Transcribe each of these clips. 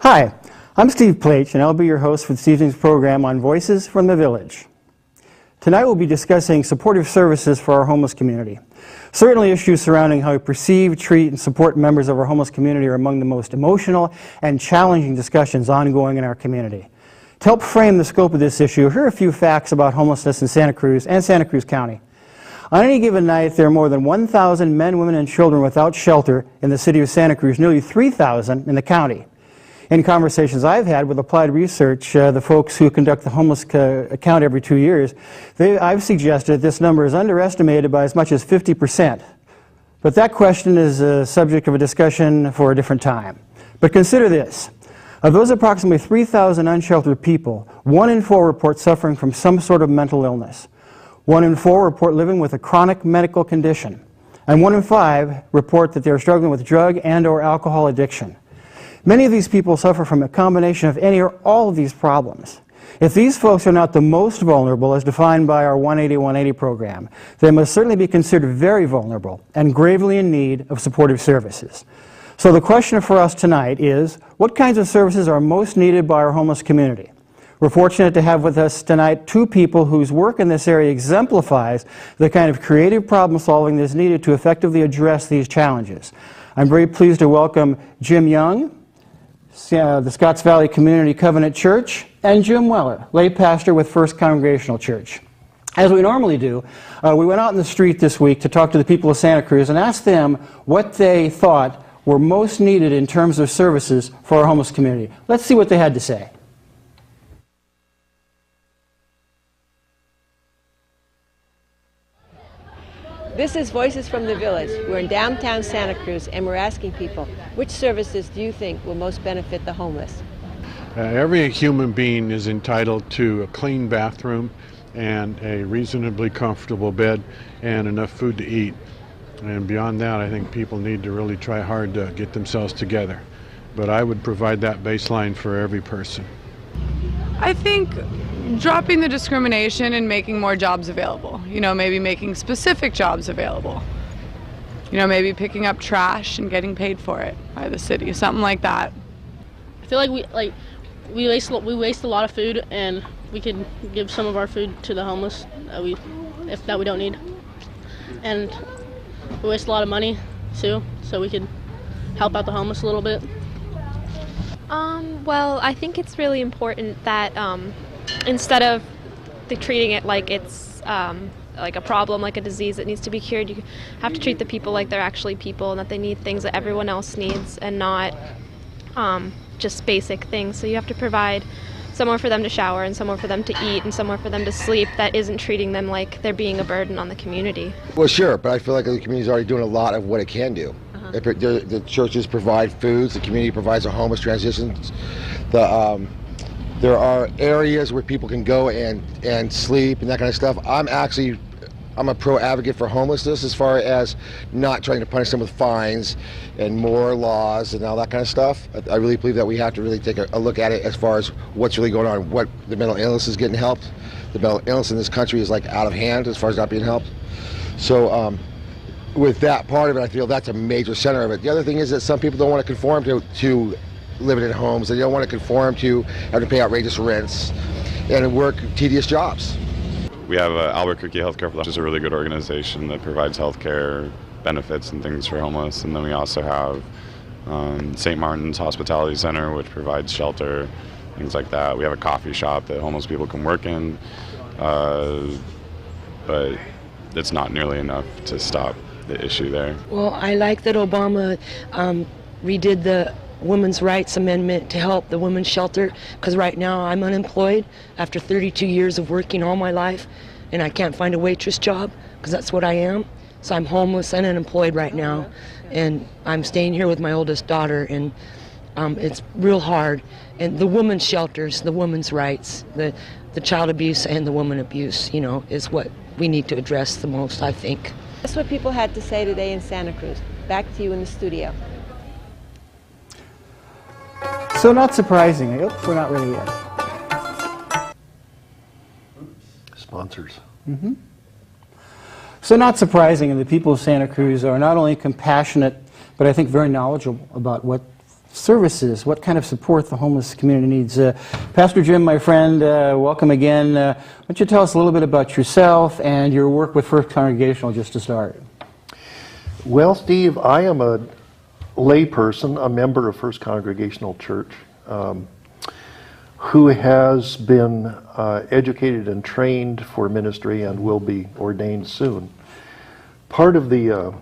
Hi, I'm Steve Plach, and I'll be your host for this evening's program on Voices from the Village. Tonight we'll be discussing supportive services for our homeless community. Certainly issues surrounding how we perceive, treat, and support members of our homeless community are among the most emotional and challenging discussions ongoing in our community. To help frame the scope of this issue, here are a few facts about homelessness in Santa Cruz and Santa Cruz County. On any given night, there are more than 1,000 men, women, and children without shelter in the city of Santa Cruz, nearly 3,000 in the county. In conversations I've had with Applied Research, the folks who conduct the homeless count every 2 years, I've suggested this number is underestimated by as much as 50%. But that question is a subject of a discussion for a different time. But consider this. Of those approximately 3,000 unsheltered people, 1 in 4 report suffering from some sort of mental illness. 1 in 4 report living with a chronic medical condition. And 1 in 5 report that they are struggling with drug and/or alcohol addiction. Many of these people suffer from a combination of any or all of these problems. If these folks are not the most vulnerable as defined by our 180-180 program, they must certainly be considered very vulnerable and gravely in need of supportive services. So the question for us tonight is, what kinds of services are most needed by our homeless community? We're fortunate to have with us tonight 2 people whose work in this area exemplifies the kind of creative problem solving that is needed to effectively address these challenges. I'm very pleased to welcome Jim Young, the Scotts Valley Community Covenant Church, and Jim Weller, lay pastor with First Congregational Church. As we normally do, we went out in the street this week to talk to the people of Santa Cruz and asked them what they thought were most needed in terms of services for our homeless community. Let's see what they had to say. This is Voices from the Village. We're in downtown Santa Cruz, and we're asking people, which services do you think will most benefit the homeless? Every human being is entitled to a clean bathroom and a reasonably comfortable bed and enough food to eat. And beyond that, I think people need to really try hard to get themselves together. But I would provide that baseline for every person. I think dropping the discrimination and making more jobs available. You know, maybe making specific jobs available. You know, maybe picking up trash and getting paid for it by the city, something like that. I feel like we waste a lot of food, and we could give some of our food to the homeless that we don't need. And we waste a lot of money too, so we could help out the homeless a little bit. Well, I think it's really important that instead of treating it like it's like a problem, like a disease that needs to be cured, you have to treat the people like they're actually people and that they need things that everyone else needs and not just basic things. So you have to provide somewhere for them to shower and somewhere for them to eat and somewhere for them to sleep that isn't treating them like they're being a burden on the community. Well, sure, but I feel like the community is already doing a lot of what it can do. The churches provide foods, the community provides a homeless transitions. There are areas where people can go and sleep and that kind of stuff. I'm a pro advocate for homelessness as far as not trying to punish them with fines and more laws and all that kind of stuff. I really believe that we have to really take a look at it as far as what's really going on, what the mental illness is getting helped. The mental illness in this country is like out of hand as far as not being helped. So with that part of it, I feel that's a major center of it. The other thing is that some people don't want to conform to living in homes. They don't want to conform to having to pay outrageous rents and work tedious jobs. We have Albuquerque Healthcare, which is a really good organization that provides healthcare benefits and things for homeless. And then we also have St. Martin's Hospitality Center, which provides shelter, things like that. We have a coffee shop that homeless people can work in, but it's not nearly enough to stop the issue there. Well, I like that Obama redid the Women's Rights Amendment to help the women's shelter, because right now I'm unemployed after 32 years of working all my life, and I can't find a waitress job because that's what I am. So I'm homeless and unemployed right now, and I'm staying here with my oldest daughter, and it's real hard. And the women's shelters, the women's rights, the child abuse and the woman abuse, you know, is what we need to address the most, I think. That's what people had to say today in Santa Cruz. Back to you in the studio. So not surprisingly, oops, we're not really yet. Sponsors. So not surprisingly, the people of Santa Cruz are not only compassionate, but I think very knowledgeable about what services, what kind of support the homeless community needs. Pastor Jim, my friend, welcome again. Why don't you tell us a little bit about yourself and your work with First Congregational just to start? Well, Steve, I am a layperson, a member of First Congregational Church, who has been educated and trained for ministry and will be ordained soon. Part of the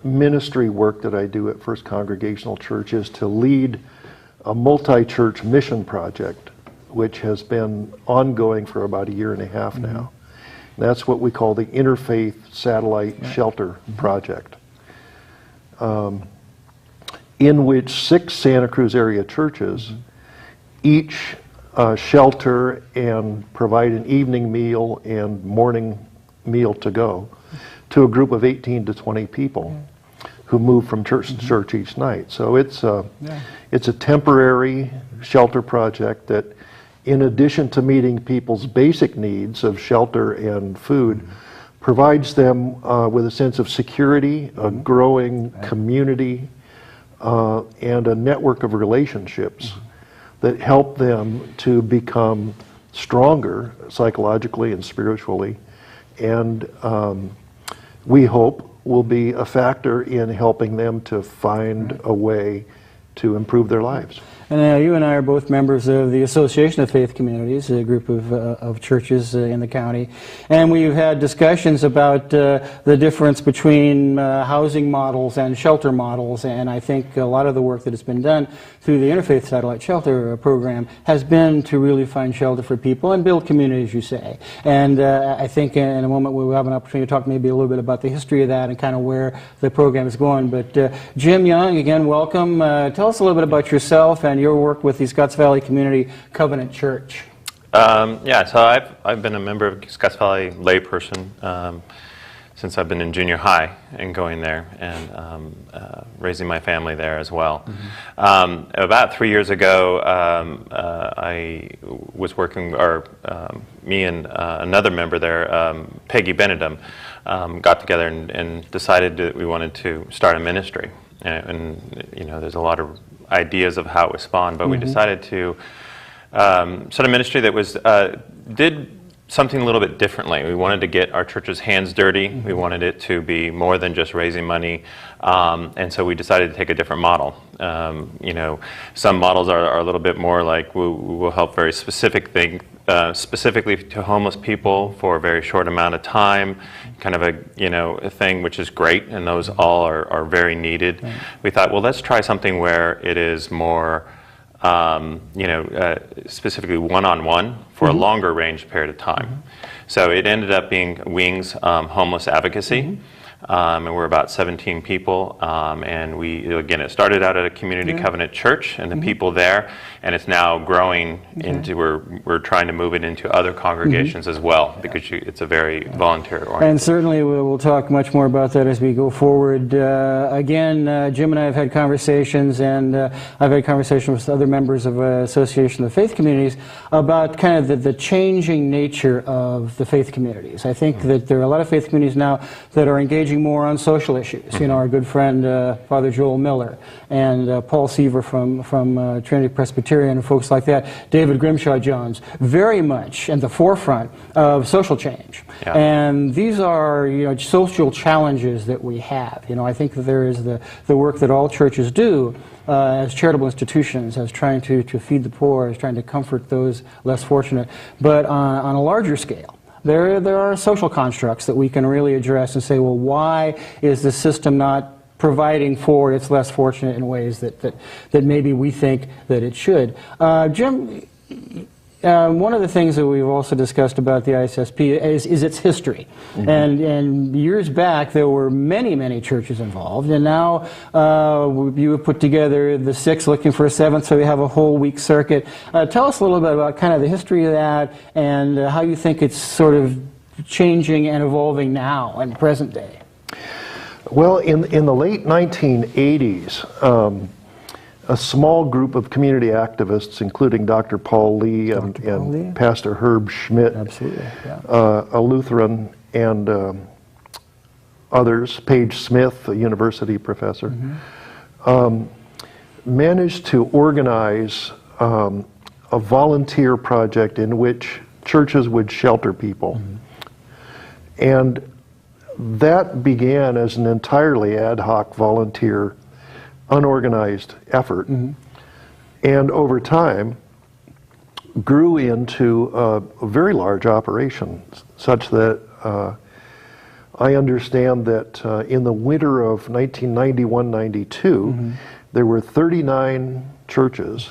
ministry work that I do at First Congregational Church is to lead a multi-church mission project, which has been ongoing for about 1.5 years now. That's what we call the Interfaith Satellite Shelter Project, in which 6 Santa Cruz area churches each shelter and provide an evening meal and morning meal to go to a group of 18 to 20 people who move from church to church each night. So it's a temporary shelter project that, in addition to meeting people's basic needs of shelter and food, provides them with a sense of security, a growing community, and a network of relationships that help them to become stronger psychologically and spiritually, and we hope will be a factor in helping them to find a way to improve their lives. And you and I are both members of the Association of Faith Communities, a group of churches in the county, and we've had discussions about the difference between housing models and shelter models, and I think a lot of the work that has been done through the Interfaith Satellite Shelter Program has been to really find shelter for people and build community, as you say. And I think in a moment we'll have an opportunity to talk maybe a little bit about the history of that and kind of where the program is going. But Jim Young, again, welcome. Tell us a little bit about yourself and your work with the Scotts Valley Community Covenant Church. Yeah, so I've been a member of Scotts Valley layperson since I've been in junior high and going there and raising my family there as well. About 3 years ago, I was working, or me and another member there, Peggy Benedum, got together and decided that we wanted to start a ministry. And you know, there's a lot of ideas of how it would spawn, but we decided to start a ministry that was did something a little bit differently. We wanted to get our church's hands dirty. We wanted it to be more than just raising money, and so we decided to take a different model. You know, some models are a little bit more like we'll help very specific things, specifically to homeless people for a very short amount of time, kind of a thing, which is great, and those all are very needed. We thought, well, let's try something where it is more specifically one-on-one for a longer range period of time. So it ended up being Wings Homeless Advocacy, and we're about 17 people, and it started out at a community covenant church and the people there, and it's now growing into, we're trying to move it into other congregations as well, because it's a very volunteer-oriented. And certainly we'll talk much more about that as we go forward. Again, Jim and I have had conversations, and I've had conversations with other members of Association of Faith Communities about kind of the changing nature of the faith communities. I think that there are a lot of faith communities now that are engaging more on social issues. You know, our good friend Father Joel Miller and Paul Seaver from Trinity Presbyterian and folks like that, David Grimshaw Jones, very much in the forefront of social change. And these are, you know, social challenges that we have. You know, I think that there is the work that all churches do as charitable institutions, as trying to feed the poor, as trying to comfort those less fortunate, but on a larger scale. There are social constructs that we can really address and say, well, why is the system not providing for its less fortunate in ways that maybe we think that it should? Jim, one of the things that we've also discussed about the ISSP is its history. And years back, there were many churches involved, and now you have put together the 6 looking for a 7th, so we have a whole week circuit. Tell us a little bit about kind of the history of that and how you think it's sort of changing and evolving now in present day. Well, in the late 1980s, a small group of community activists, including Dr. Paul Lee and Pastor Herb Schmidt, a Lutheran, and others, Paige Smith, a university professor, managed to organize a volunteer project in which churches would shelter people. And that began as an entirely ad hoc, volunteer, unorganized effort. And over time grew into a very large operation, such that I understand that in the winter of 1991-92, there were 39 churches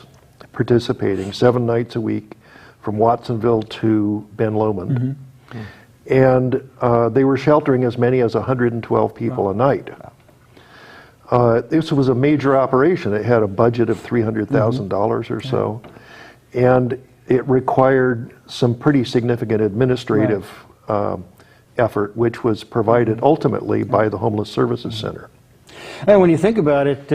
participating 7 nights a week from Watsonville to Ben Lomond. And they were sheltering as many as 112 people a night. This was a major operation. It had a budget of $300,000 or so. And it required some pretty significant administrative effort, which was provided ultimately by the Homeless Services Center. And when you think about it,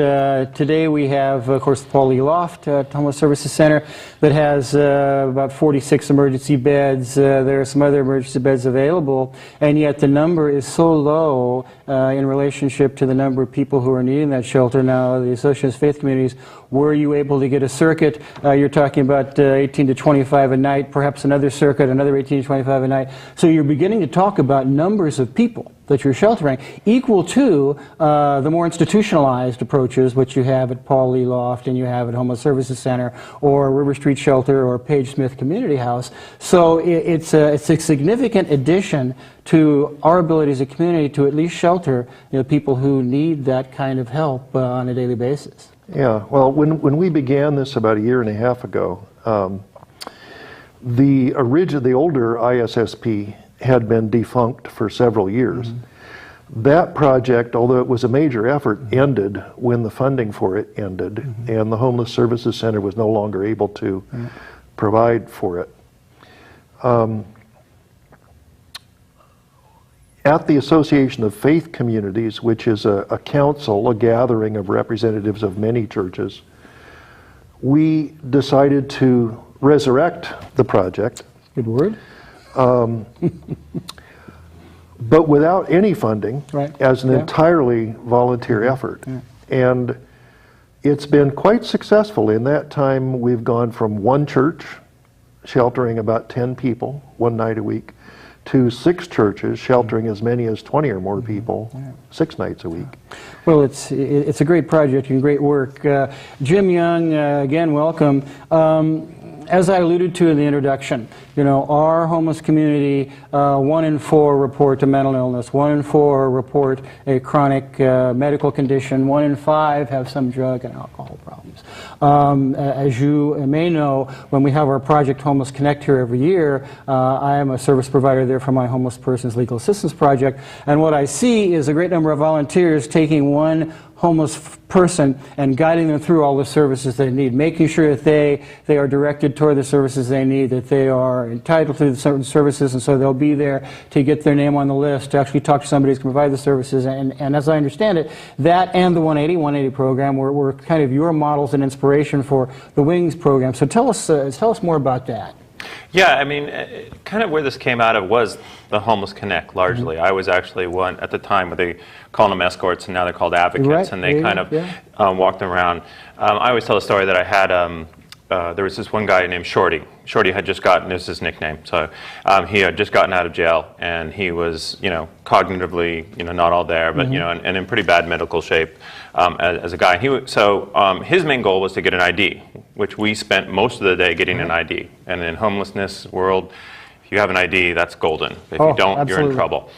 today we have, of course, the Paul E. Loft Homeless Services Center that has about 46 emergency beds. There are some other emergency beds available, and yet the number is so low in relationship to the number of people who are needing that shelter. Now, the Association of Faith Communities, were you able to get a circuit? You're talking about 18 to 25 a night, perhaps another circuit, another 18 to 25 a night. So you're beginning to talk about numbers of people that you're sheltering equal to the more institutionalized approaches which you have at Paul E. Loft and you have at Homeless Services Center or River Street Shelter or Page Smith Community House. So it's a significant addition to our ability as a community to at least shelter people who need that kind of help on a daily basis. Yeah, well, when we began this about a year and a half ago, the older ISSP had been defunct for several years. That project, although it was a major effort, ended when the funding for it ended, and the Homeless Services Center was no longer able to provide for it. At the Association of Faith Communities, which is a council, a gathering of representatives of many churches, we decided to resurrect the project. Good word. But without any funding, as an entirely volunteer effort. And it's been quite successful. In that time, we've gone from one church sheltering about 10 people 1 night a week to 6 churches sheltering as many as 20 or more people 6 nights a week. Well, it's a great project and great work. Jim Young, again, welcome. As I alluded to in the introduction, our homeless community, 1 in 4 report a mental illness, 1 in 4 report a chronic medical condition, 1 in 5 have some drug and alcohol problems. As you may know, when we have our Project Homeless Connect here every year, I am a service provider there for my Homeless Persons Legal Assistance Project, and what I see is a great number of volunteers taking one homeless person and guiding them through all the services they need, making sure that they are directed toward the services they need, that they are entitled to certain services, and so they'll be there to get their name on the list, to actually talk to somebody who can provide the services. And as I understand it, that and the 180 program were kind of your models and inspiration for the Wings program. So tell us more about that. Yeah, I mean, kind of where this came out of was the Homeless Connect, largely. I was actually one, at the time, where they called them escorts, and now they're called advocates, and they kind of walked around. I always tell the story that I had, there was this one guy named Shorty. Shorty had just gotten, this is his nickname, so he had just gotten out of jail, and he was, cognitively, not all there, but, and in pretty bad medical shape as a guy. His main goal was to get an ID, which we spent most of the day getting an ID. And in homelessness world, if you have an ID, that's golden. If you don't, you're in trouble.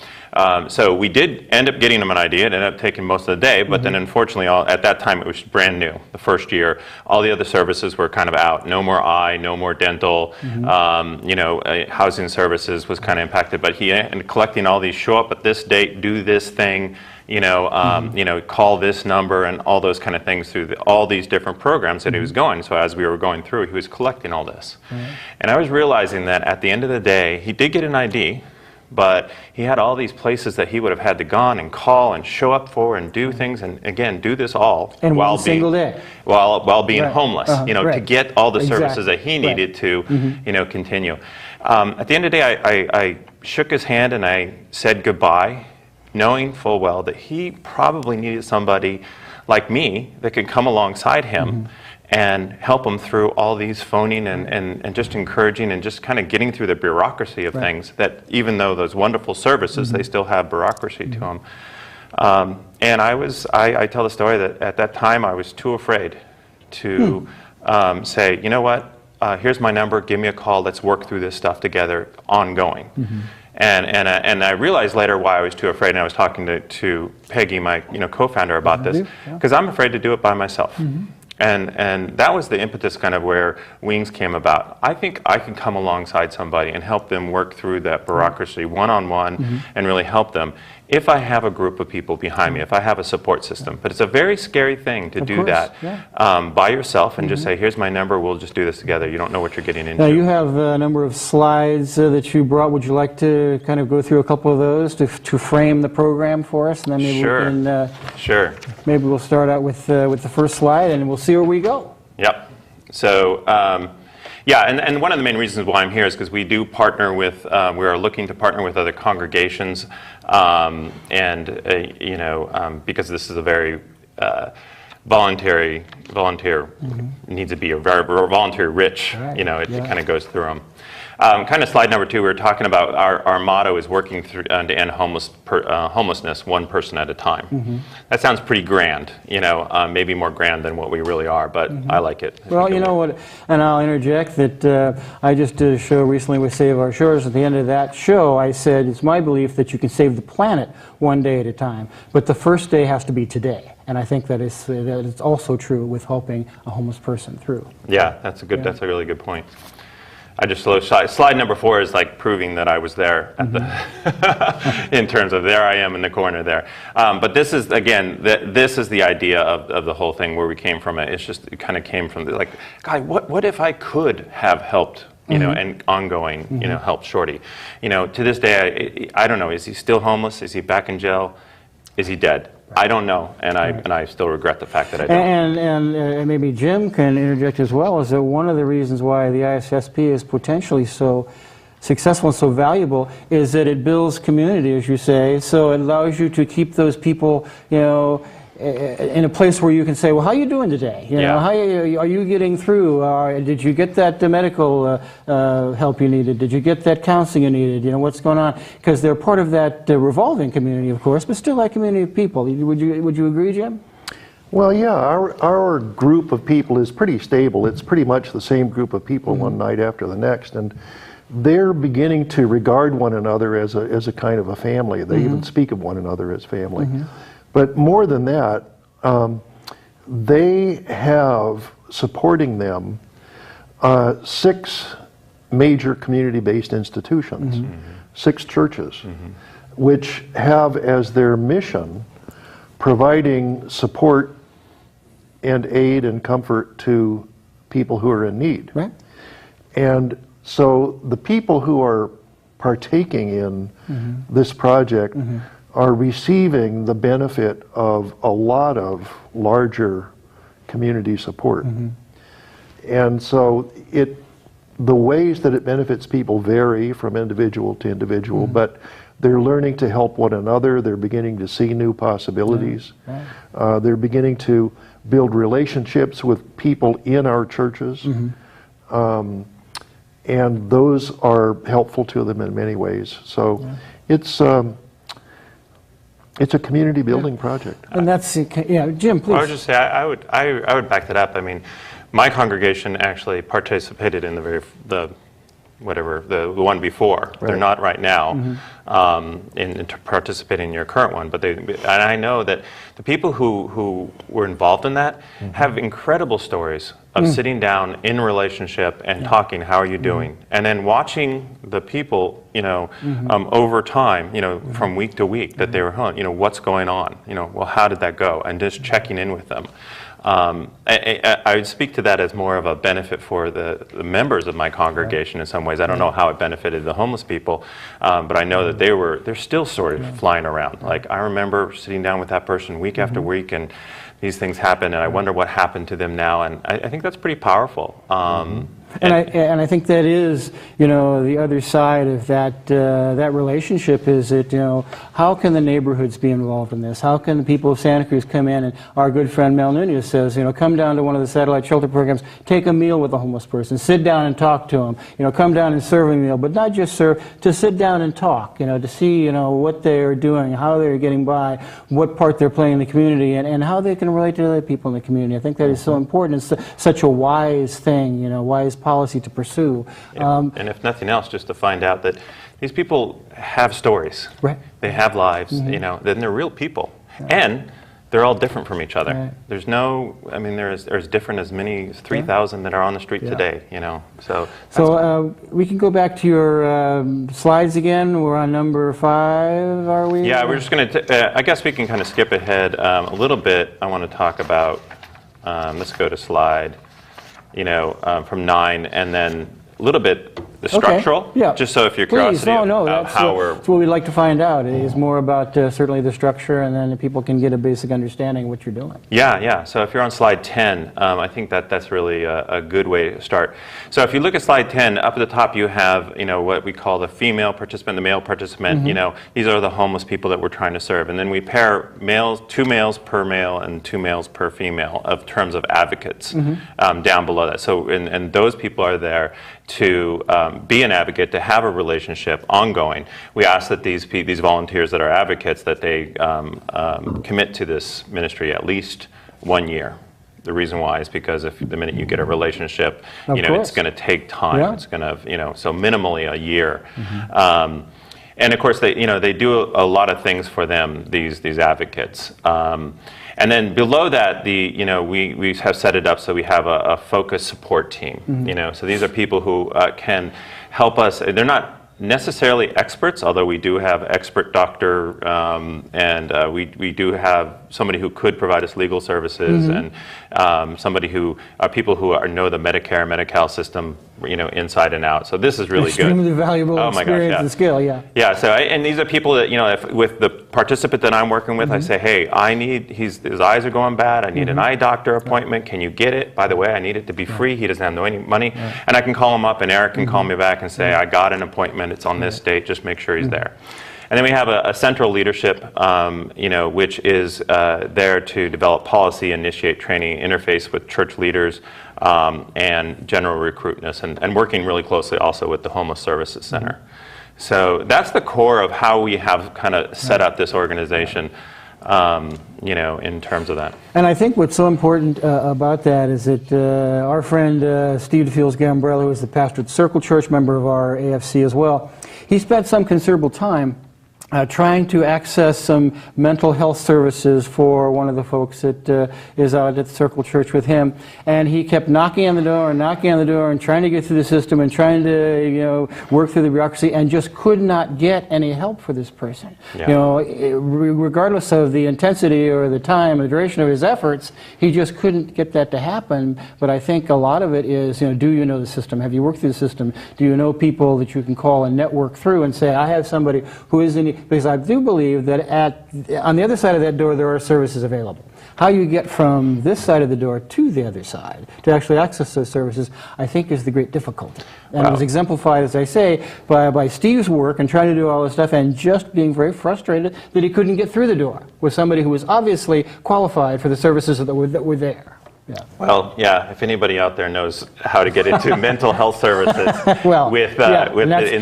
So we did end up getting him an ID. It ended up taking most of the day, but then unfortunately, at that time, it was brand new, the first year. All the other services were kind of out. No more eye, no more dental, housing services was kind of impacted. But he ended collecting all these, show up at this date, do this thing, call this number, and all those kind of things through all these different programs that he was going. So as we were going through, he was collecting all this. And I was realizing that at the end of the day, he did get an ID, but he had all these places that he would have had to gone and call and show up for and do things, and again, do this all in while one single day, while being homeless, to get all the services that he needed to, continue. At the end of the day, I shook his hand and I said goodbye, knowing full well that he probably needed somebody like me that could come alongside him and help him through all these phoning and just encouraging and just kind of getting through the bureaucracy of things that even though those wonderful services, they still have bureaucracy to them. And I tell the story that at that time I was too afraid to say, you know what, here's my number, give me a call, let's work through this stuff together ongoing. And I realized later why I was too afraid, and I was talking to Peggy, my co-founder, about this, because I'm afraid to do it by myself. And that was the impetus kind of where Wings came about. I think I can come alongside somebody and help them work through that bureaucracy one-on-one and really help them if I have a group of people behind me, if I have a support system. But it's a very scary thing to do that by yourself and just say, here's my number, we'll just do this together. You don't know what you're getting into. Now you have a number of slides that you brought. Would you like to kind of go through a couple of those to frame the program for us? And then maybe we can, maybe we'll start out with the first slide and we'll see where we go. Yep. So, yeah, and one of the main reasons why I'm here is because we do partner with, we are looking to partner with other congregations, because this is a very volunteer needs to be a very volunteer rich, it kind of goes through them. Kind of slide number 2, we were talking about our motto is working through to end homelessness one person at a time. That sounds pretty grand, maybe more grand than what we really are, but I like it. Well, you know what, and I'll interject that I just did a show recently with Save Our Shores. At the end of that show, I said it's my belief that you can save the planet one day at a time, but the first day has to be today. And I think that is also true with helping a homeless person through. Yeah, that's a really good point. I just slide number 4 is like proving that I was there at the in terms of there I am in the corner there. But this is again this is the idea of the whole thing where we came from. It kind of came from like, God, what if I could have helped and ongoing help Shorty. To this day I don't know, is he still homeless? Is he back in jail? Is he dead? I don't know, and I still regret the fact that I don't. And maybe Jim can interject as well, is that one of the reasons why the ISSP is potentially so successful and so valuable is that it builds community, as you say, so it allows you to keep those people, in a place where you can say, well, how are you doing today? How are you getting through? Did you get that medical help you needed? Did you get that counseling you needed? What's going on? Because they're part of that revolving community, of course, but still that community of people. Would you agree, Jim? Well, yeah, our group of people is pretty stable. It's pretty much the same group of people one night after the next, and they're beginning to regard one another as a kind of a family. They even speak of one another as family. But more than that, they have supporting them 6 major community-based institutions, 6 churches, which have as their mission providing support and aid and comfort to people who are in need. Right. And so the people who are partaking in this project are receiving the benefit of a lot of larger community support. And so the ways that it benefits people vary from individual to individual, but they're learning to help one another, they're beginning to see new possibilities, they're beginning to build relationships with people in our churches, and those are helpful to them in many ways. So it's a community building project. And that's, Jim, please. Well, I would just say I would back that up. I mean, my congregation actually participated in the one before. They're not right now in participating in your current one, but and I know that the people who were involved in that have incredible stories of sitting down in relationship and talking, how are you doing? And then watching the people, over time, from week to week that they were home, what's going on? Well, how did that go? And just checking in with them. I would speak to that as more of a benefit for the members of my congregation in some ways. I don't know how it benefited the homeless people, but I know that they're still sort of flying around. Like I remember sitting down with that person week after week, and these things happen, and I wonder what happened to them now. And I think that's pretty powerful And I think that is, the other side of that relationship is that, how can the neighborhoods be involved in this? How can the people of Santa Cruz come in? And our good friend Mel Nunez says, come down to one of the satellite shelter programs, take a meal with a homeless person, sit down and talk to them, come down and serve a meal, but not just serve, to sit down and talk, to see, what they are doing, how they're getting by, what part they're playing in the community, and how they can relate to other people in the community. I think that is so important. It's such a wise thing, wise policy to pursue. And if nothing else, just to find out that these people have stories. Right. They have lives, then they're real people. And they're all different from each other. Right. There's no, there's different as many as 3,000 that are on the street today, So we can go back to your slides again. We're on number 5, are we? Yeah, we're just going to, I guess we can kind of skip ahead a little bit. I want to talk about, let's go to slide, from 9, and then a little bit the structural, just so if you're curious about how that's what we'd like to find out. It is more about certainly the structure, and then people can get a basic understanding of what you're doing. Yeah. So if you're on slide 10, I think that's really a good way to start. So if you look at slide 10, up at the top you have what we call the female participant, the male participant. These are the homeless people that we're trying to serve, and then we pair 2 males per male and 2 males per female of terms of advocates down below that. So and those people are there to be an advocate, to have a relationship ongoing. We ask that these volunteers that are advocates, that they commit to this ministry at least 1 year. The reason why is because if the minute you get a relationship, it's going to take time. Yeah. It's going to, so minimally a year. And of course, they do a lot of things for them, these advocates. And then below that, we have set it up so we have a focused support team. So these are people who can help us. They're not necessarily experts, although we do have expert doctor, and we do have somebody who could provide us legal services, and somebody who are people who know the Medicare and Medi-Cal system, inside and out. So this is really extremely good. Valuable experience and skill, Yeah. So and these are people that if, with the participant that I'm working with, I say, hey, his eyes are going bad. I need an eye doctor appointment. Can you get it? By the way, I need it to be free. He doesn't have any money, and I can call him up, and Eric can call me back and say, I got an appointment. It's on this date. Just make sure he's there. And then we have a central leadership, which is there to develop policy, initiate training, interface with church leaders, and general recruitness, and working really closely also with the Homeless Services Center. So that's the core of how we have kind of set up this organization, in terms of that. And I think what's so important about that is that our friend Steve DeFields Gambrell, who is the pastor at Circle Church, member of our AFC as well, he spent some considerable time trying to access some mental health services for one of the folks that is out at the Circle Church with him, and he kept knocking on the door and trying to get through the system and trying to work through the bureaucracy, and just could not get any help for this person. Regardless of the intensity or the time or the duration of his efforts, he just couldn't get that to happen. But I think a lot of it is, do you know the system? Have you worked through the system? Do you know people that you can call and network through and say, I have somebody who is in, because I do believe that on the other side of that door there are services available. How you get from this side of the door to the other side to actually access those services, I think, is the great difficulty. And it was exemplified, as I say, by Steve's work and trying to do all this stuff and just being very frustrated that he couldn't get through the door with somebody who was obviously qualified for the services that were there. Yeah. Well, if anybody out there knows how to get into mental health services in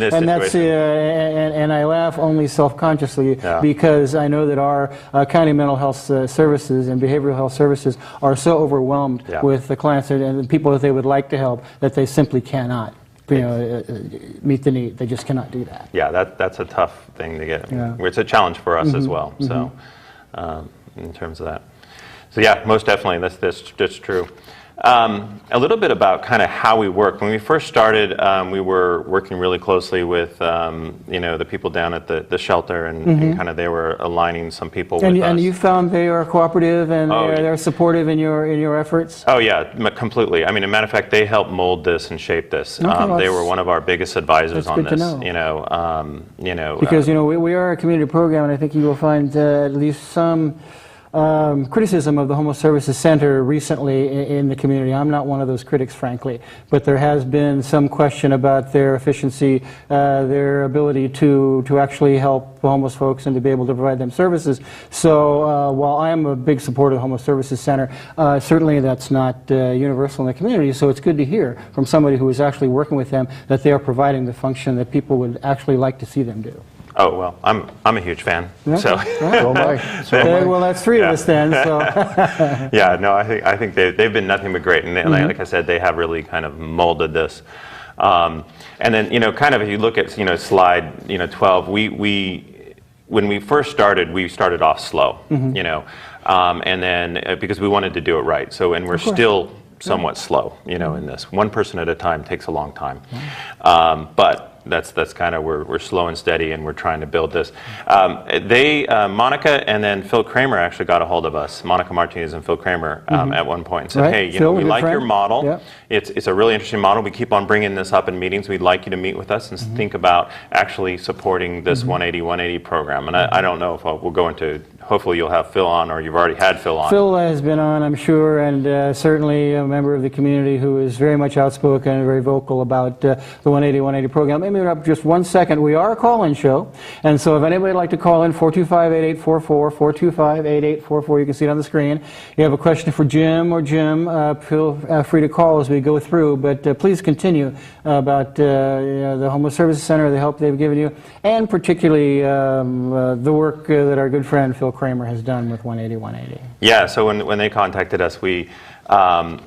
this situation. And I laugh only self-consciously because I know that our county mental health services and behavioral health services are so overwhelmed with the clients and the people that they would like to help that they simply cannot meet the need. They just cannot do that. Yeah, that's a tough thing to get. It's a challenge for us as well. So, in terms of that. So yeah, most definitely, that's true. A little bit about kind of how we work. When we first started, we were working really closely with the people down at the shelter, and kind of they were aligning some people with us. And you found they are cooperative and they're supportive in your efforts? Oh yeah, completely. I mean, as a matter of fact, they helped mold this and shape this. They were one of our biggest advisors on this. Because we are a community program, and I think you will find at least some criticism of the Homeless Services Center recently in the community. I'm not one of those critics, frankly, but there has been some question about their efficiency, their ability to actually help homeless folks and to be able to provide them services. So while I am a big supporter of the Homeless Services Center, certainly that's not universal in the community, so it's good to hear from somebody who is actually working with them that they are providing the function that people would actually like to see them do. Oh, well, I'm a huge fan. Yeah. So. So am I. So am I. Okay, well, that's three of us then. So. Yeah, no, I think they've been nothing but great, and like I said, they have really kind of molded this. And then kind of if you look at slide 12, when we first started, we started off slow, and then because we wanted to do it right. So and we're still somewhat slow, in this. One person at a time takes a long time, but. That's kind of we're slow and steady, and we're trying to build this. Monica and then Phil Kramer actually got a hold of us. Monica Martinez and Phil Kramer at one point and said, "Hey, Phil, we like your model. Yep. It's a really interesting model. We keep on bringing this up in meetings. We'd like you to meet with us and think about actually supporting this 180 program." And I don't know if we'll go into. Hopefully, you'll have Phil on, or you've already had Phil on. Phil has been on, I'm sure, and certainly a member of the community who is very much outspoken and very vocal about the 180 program. Let me interrupt just 1 second. We are a call-in show, and so if anybody would like to call in, 425-8844, 425-8844, you can see it on the screen. You have a question for Jim or Jim, feel free to call as we go through, but please continue about the Homeless Services Center, the help they've given you, and particularly the work that our good friend Phil Kramer has done with 180. Yeah, so when they contacted us, we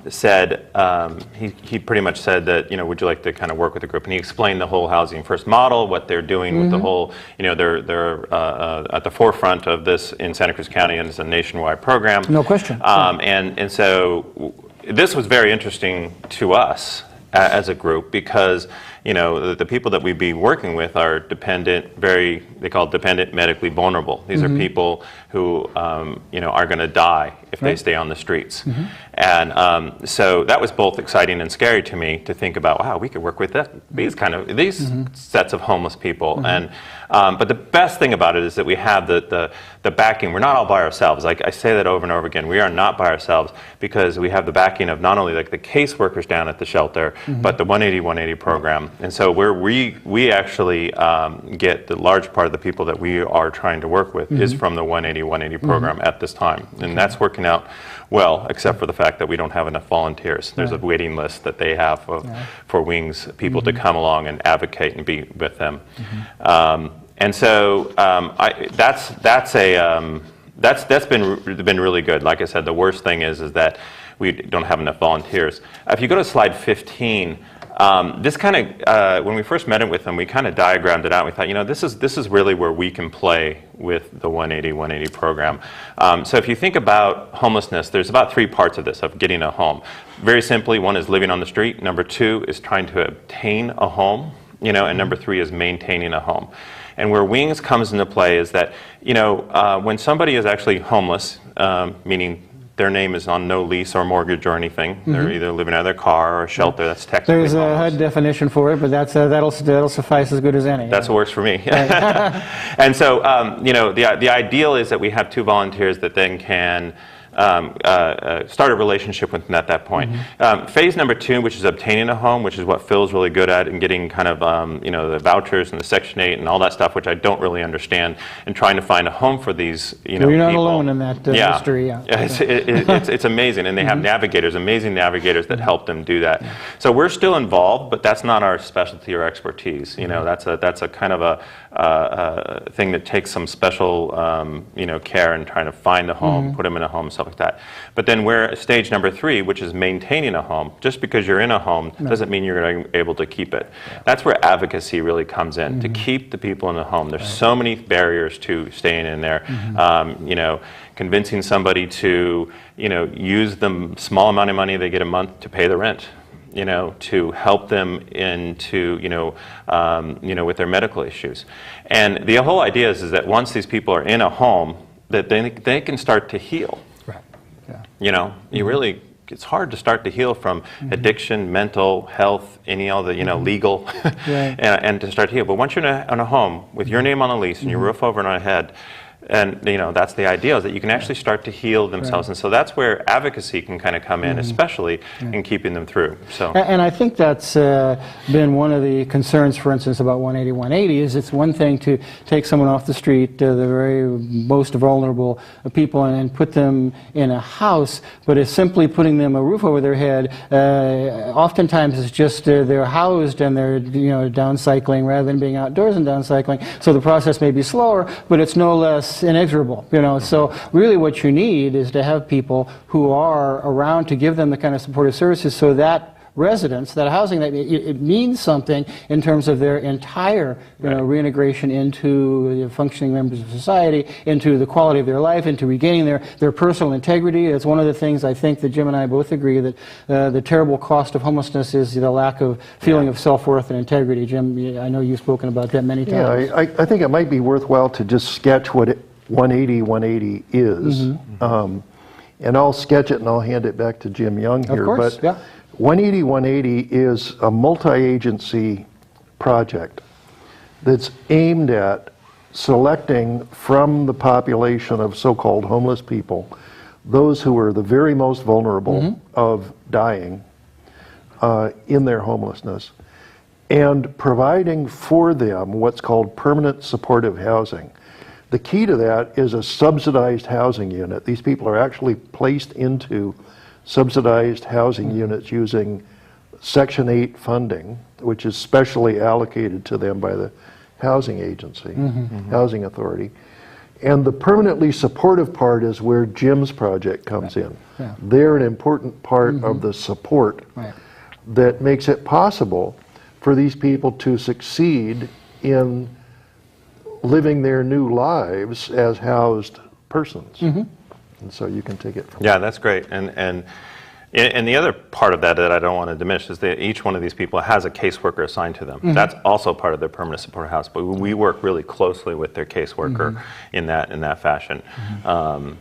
said, he pretty much said that, would you like to kind of work with the group? And he explained the whole Housing First model, what they're doing with the whole, they're at the forefront of this in Santa Cruz County, and it's a nationwide program. No question. And so this was very interesting to us as a group because, the people that we'd be working with are dependent, they call it dependent medically vulnerable. These are people who, are going to die if they stay on the streets. And so that was both exciting and scary to me to think about, wow, we could work with these sets of homeless people. And but the best thing about it is that we have the backing. We're not all by ourselves. I say that over and over again. We are not by ourselves because we have the backing of not only the caseworkers down at the shelter, but the 180 program. And so we actually get the large part of the people that we are trying to work with is from the 180 program at this time. And that's working out well, except for the fact that we don't have enough volunteers. There's a waiting list that they have for Wings people to come along and advocate and be with them. And so that's been really good. Like I said, the worst thing is that we don't have enough volunteers. If you go to slide 15, this kind of when we first met with them, we kind of diagrammed it out. We thought, this is really where we can play with the 180 program. So if you think about homelessness, there's about 3 parts of this, of getting a home. Very simply, one is living on the street. Number 2 is trying to obtain a home, and number 3 is maintaining a home. And where Wings comes into play is that, when somebody is actually homeless, meaning their name is on no lease or mortgage or anything. They're either living out of their car or a shelter. That's technically There's a HUD definition for it, but that'll suffice as good as any. That's what works for me. Right. And so, the ideal is that we have 2 volunteers that then can start a relationship with them at that point. Phase number 2, which is obtaining a home, which is what Phil's really good at, and getting kind of the vouchers and the Section 8 and all that stuff, which I don't really understand, and trying to find a home for these You're not people. alone in that history. It's amazing, and they have navigators, amazing navigators that help them do that. So we're still involved, but that's not our specialty or expertise. That's a kind of a thing that takes some special care in trying to find a home, put them in a home, stuff like that. But then we're stage number 3, which is maintaining a home. Just because you're in a home doesn't mean you're able to keep it. That's where advocacy really comes in, to keep the people in the home. There's so many barriers to staying in there. Convincing somebody to use the small amount of money they get a month to pay the rent. To help them into, with their medical issues. And the whole idea is that once these people are in a home, that they can start to heal. Right. Yeah. You really, it's hard to start to heal from addiction, mental health, any other, legal, and to start to heal. But once you're in a home with your name on the lease and your roof over our head, And that's the ideal, is that you can actually start to heal themselves. And so that's where advocacy can kind of come in, especially in keeping them through. So, and I think that's been one of the concerns, for instance, about 180 is it's one thing to take someone off the street, the very most vulnerable people, and put them in a house, but it's simply putting them a roof over their head. Oftentimes it's just they're housed and they're downcycling rather than being outdoors and downcycling. So the process may be slower, but it's no less inexorable, So really what you need is to have people who are around to give them the kind of supportive services so that residents, that housing, that it means something in terms of their entire reintegration into the functioning members of society, into the quality of their life, into regaining their personal integrity. It's one of the things I think that Jim and I both agree that the terrible cost of homelessness is the lack of feeling of self-worth and integrity. Jim, I know you've spoken about that many times. Yeah, I think it might be worthwhile to just sketch what 180 is. And I'll sketch it and I'll hand it back to Jim Young here. Of course, but 180 is a multi-agency project that's aimed at selecting from the population of so-called homeless people those who are the very most vulnerable of dying in their homelessness, and providing for them what's called permanent supportive housing. The key to that is a subsidized housing unit. These people are actually placed into subsidized housing units using Section 8 funding, which is specially allocated to them by the housing agency, housing authority. And the permanently supportive part is where Jim's project comes in. Yeah. They're an important part of the support that makes it possible for these people to succeed in living their new lives as housed persons. And so you can take it from there. That's great. And the other part of that I don't want to diminish is that each one of these people has a caseworker assigned to them. That's also part of their permanent support house, but we work really closely with their caseworker in that fashion. So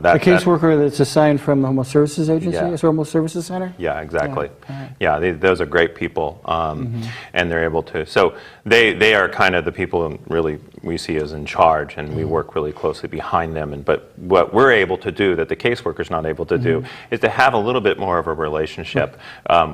that a caseworker that's assigned from the Homeless Services Agency, Yeah. Homeless Services Center? Yeah, exactly. Yeah. Those are great people, and they're able to. So they are kind of the people really we see as in charge, and we work really closely behind them. But what we're able to do that the caseworker's not able to do is to have a little bit more of a relationship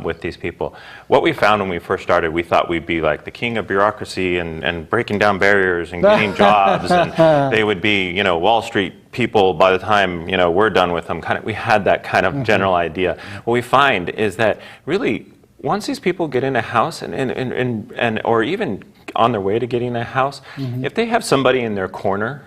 with these people. What we found when we first started, we thought we'd be like the king of bureaucracy and breaking down barriers and getting jobs, and they would be Wall Street people by the time we're done with them. We had that kind of general idea. What we find is that really once these people get in a house and or even on their way to getting a house, if they have somebody in their corner,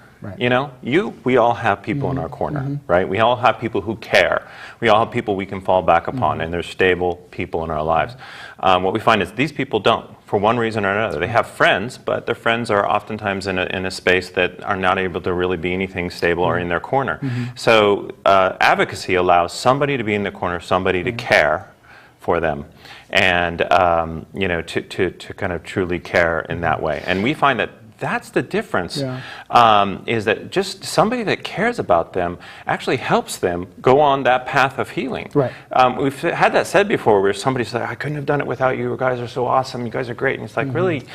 we all have people in our corner, right? We all have people who care. We all have people we can fall back upon, and they're stable people in our lives. What we find is these people don't, for one reason or another. They have friends, but their friends are oftentimes in a space that are not able to really be anything stable or in their corner. So advocacy allows somebody to be in the corner, somebody to care for them, and to kind of truly care in that way. And we find that that's the difference, is that just somebody that cares about them actually helps them go on that path of healing. Right. We've had that said before, where somebody said, I couldn't have done it without you. You guys are so awesome. You guys are great. And it's like, really,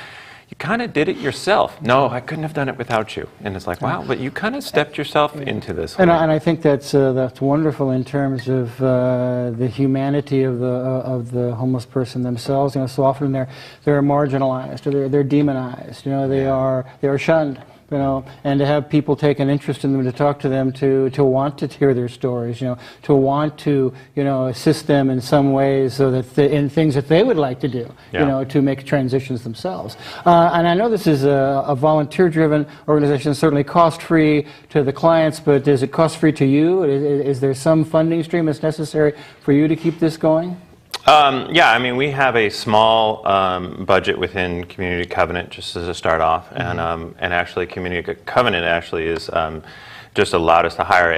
you kind of did it yourself. No, I couldn't have done it without you. And it's like, wow, but you kind of stepped yourself into this. And I think that's wonderful in terms of the humanity of the homeless person themselves. So often they're marginalized, or they're demonized. They are shunned. And to have people take an interest in them, to talk to them, to want to hear their stories, to want to, assist them in some ways, so that in things that they would like to do, to make transitions themselves. And I know this is a volunteer-driven organization, certainly cost-free to the clients, but is it cost-free to you? Is there some funding stream that's necessary for you to keep this going? We have a small budget within Community Covenant just as a start off, and actually Community Covenant actually is just allowed us to hire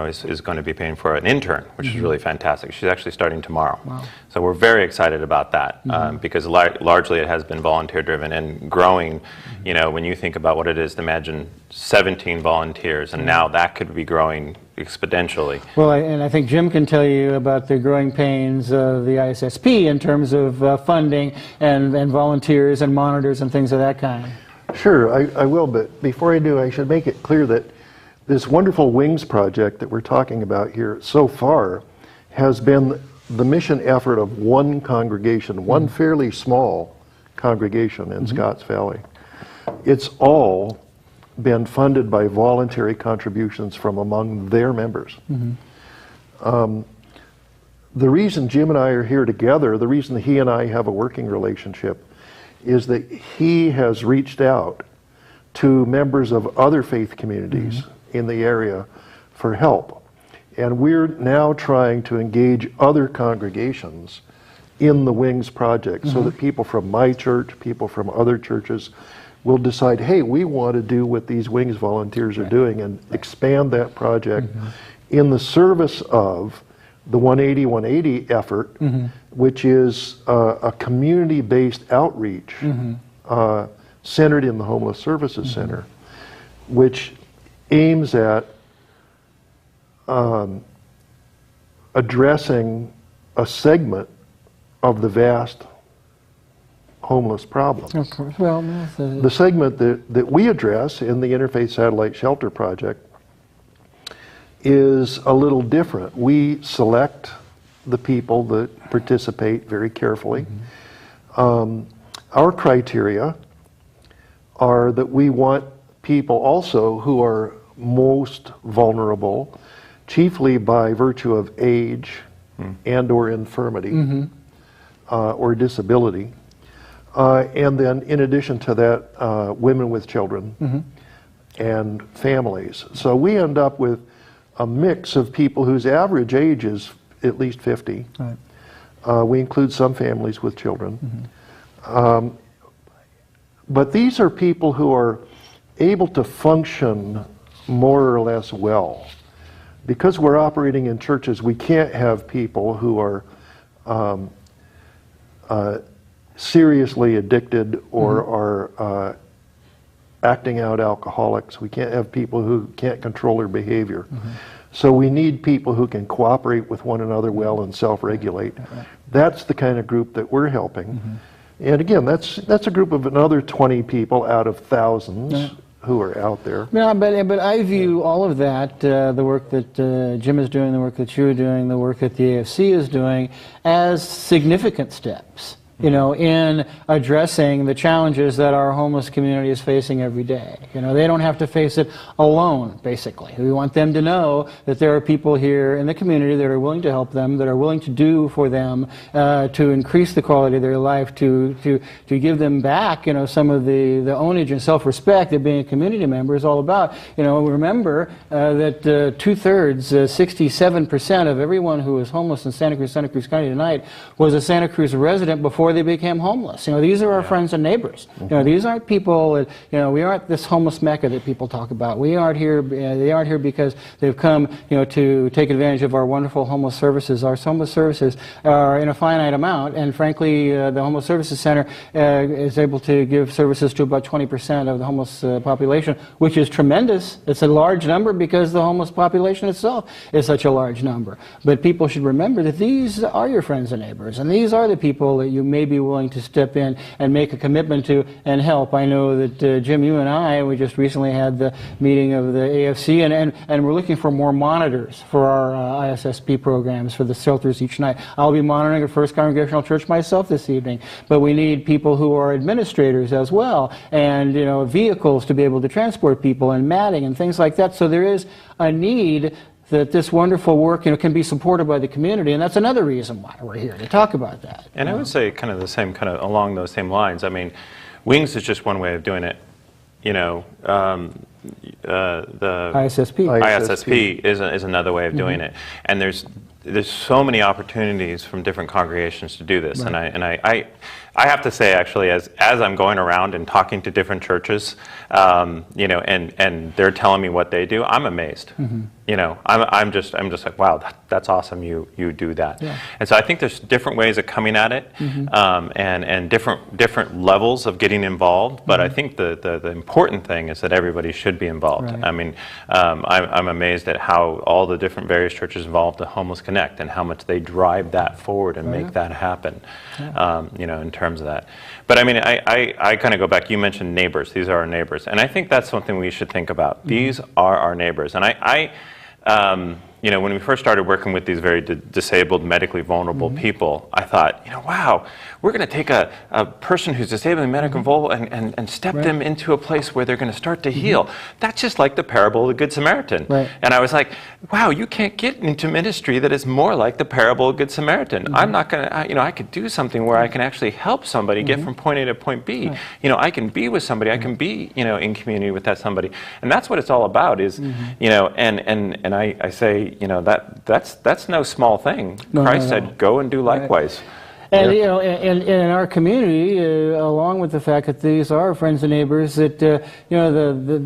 is going to be paying for an intern, which is really fantastic. She's actually starting tomorrow. Wow. So we're very excited about that because largely it has been volunteer driven and growing. When you think about what it is, imagine 17 volunteers, and now that could be growing exponentially. Well, and I think Jim can tell you about the growing pains of the ISSP in terms of funding and volunteers and monitors and things of that kind. Sure, I will, but before I do, I should make it clear that this wonderful Wings project that we're talking about here so far has been the mission effort of one congregation, one fairly small congregation in Scotts Valley. It's all been funded by voluntary contributions from among their members. The reason Jim and I are here together, the reason he and I have a working relationship, is that he has reached out to members of other faith communities in the area for help. And we're now trying to engage other congregations in the Wings project so that people from my church, people from other churches will decide, hey, we want to do what these Wings volunteers are doing and expand that project in the service of the 180-180 effort, which is a community-based outreach centered in the Homeless Services Center, which aims at addressing a segment of the vast homeless problem. Of course. Well, the segment that we address in the Interfaith Satellite Shelter Project is a little different. We select the people that participate very carefully. Our criteria are that we want people also who are most vulnerable, chiefly by virtue of age and or infirmity or disability. And then in addition to that, women with children and families. So we end up with a mix of people whose average age is at least 50. Right. We include some families with children. But these are people who are able to function more or less well. Because we're operating in churches, we can't have people who are seriously addicted or are acting out alcoholics. We can't have people who can't control their behavior. So we need people who can cooperate with one another well and self-regulate. That's the kind of group that we're helping. And again, that's a group of another 20 people out of thousands who are out there. Yeah, but I view all of that, the work that Jim is doing, the work that you're doing, the work that the AFC is doing, as significant steps, you know, in addressing the challenges that our homeless community is facing every day. You know, they don't have to face it alone, basically. We want them to know that there are people here in the community that are willing to help them, that are willing to do for them to increase the quality of their life, to give them back, you know, some of the ownage and self-respect that being a community member is all about. You know, remember that 2/3, 67% of everyone who is homeless in Santa Cruz County tonight was a Santa Cruz resident before they became homeless. You know, these are our friends and neighbors. You know, these aren't people that, you know, we aren't this homeless mecca that people talk about. We aren't here, they aren't here because they've come, you know, to take advantage of our wonderful homeless services. Our homeless services are in a finite amount, and frankly, the Homeless Services Center is able to give services to about 20% of the homeless population, which is tremendous. It's a large number because the homeless population itself is such a large number. But people should remember that these are your friends and neighbors, and these are the people that you may be willing to step in and make a commitment to and help. I know that Jim, you and I, we just recently had the meeting of the AFC, and we're looking for more monitors for our ISSP programs for the shelters each night. I'll be monitoring at First Congregational Church myself this evening, but we need people who are administrators as well, and, you know, vehicles to be able to transport people, and matting and things like that. So there is a need that this wonderful work, you know, can be supported by the community, and that's another reason why we're here, to talk about that. And I would say kind of the same, kind of along those same lines. I mean, Wings is just one way of doing it. You know, the ISSP is another way of doing it. And there's so many opportunities from different congregations to do this. Right. And I have to say, actually, as I'm going around and talking to different churches, you know, and they're telling me what they do, I'm amazed. You know, I'm just like, wow, that's awesome. You do that. Yeah. And so I think there's different ways of coming at it, and different levels of getting involved. But I think the important thing is that everybody should be involved. Right. I mean, I'm amazed at how all the different various churches involved the Homeless Connect and how much they drive that forward and make that happen. Yeah. You know, in terms terms of that. But I mean, I kind of go back, you mentioned neighbors. These are our neighbors. And I think that's something we should think about. These are our neighbors. And you know, when we first started working with these very disabled, medically vulnerable people, I thought, you know, wow, we're going to take a person who's disabled and medically vulnerable and step them into a place where they're going to start to heal. That's just like the parable of the Good Samaritan. And I was like, wow, you can't get into ministry that is more like the parable of Good Samaritan. I'm not going to, you know, I could do something where I can actually help somebody get from point A to point B. You know, I can be with somebody, I can be, you know, in community with that somebody. And that's what it's all about is, you know, and I say, you know, that's no small thing. Christ said, go and do likewise. And you know, in our community, along with the fact that these are friends and neighbors, that you know,